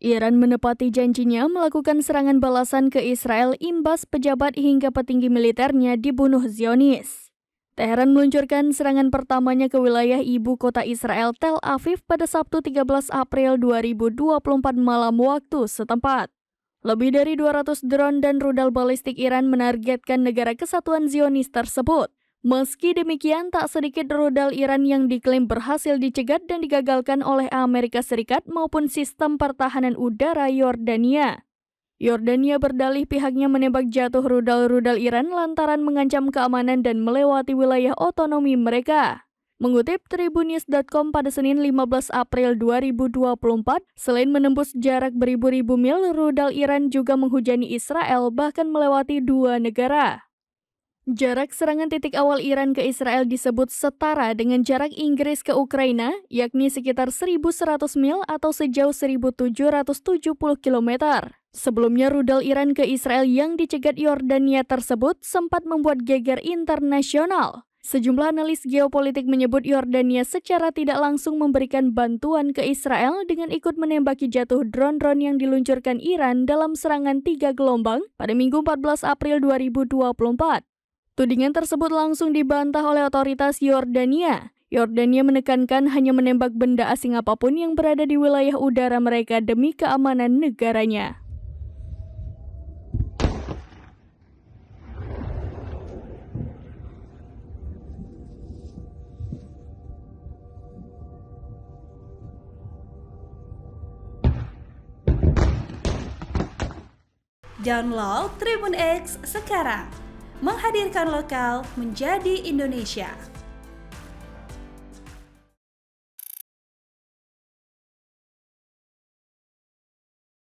Iran menepati janjinya melakukan serangan balasan ke Israel imbas pejabat hingga petinggi militernya dibunuh Zionis. Teheran meluncurkan serangan pertamanya ke wilayah ibu kota Israel Tel Aviv pada Sabtu 13 April 2024 malam waktu setempat. Lebih dari 200 drone dan rudal balistik Iran menargetkan negara kesatuan Zionis tersebut. Meski demikian, tak sedikit rudal Iran yang diklaim berhasil dicegat dan digagalkan oleh Amerika Serikat maupun sistem pertahanan udara Yordania. Yordania berdalih pihaknya menembak jatuh rudal-rudal Iran lantaran mengancam keamanan dan melewati wilayah otonomi mereka. Mengutip Tribunnews.com pada Senin 15 April 2024, selain menembus jarak beribu-ribu mil, rudal Iran juga menghujani Israel bahkan melewati dua negara. Jarak serangan titik awal Iran ke Israel disebut setara dengan jarak Inggris ke Ukraina, yakni sekitar 1.100 mil atau sejauh 1.770 km. Sebelumnya rudal Iran ke Israel yang dicegat Yordania tersebut sempat membuat geger internasional. Sejumlah analis geopolitik menyebut Yordania secara tidak langsung memberikan bantuan ke Israel dengan ikut menembaki jatuh drone-drone yang diluncurkan Iran dalam serangan 3 gelombang pada Minggu 14 April 2024. Tudingan tersebut langsung dibantah oleh otoritas Yordania. Yordania menekankan hanya menembak benda asing apapun yang berada di wilayah udara mereka demi keamanan negaranya. Download Tribun X sekarang, menghadirkan lokal menjadi Indonesia.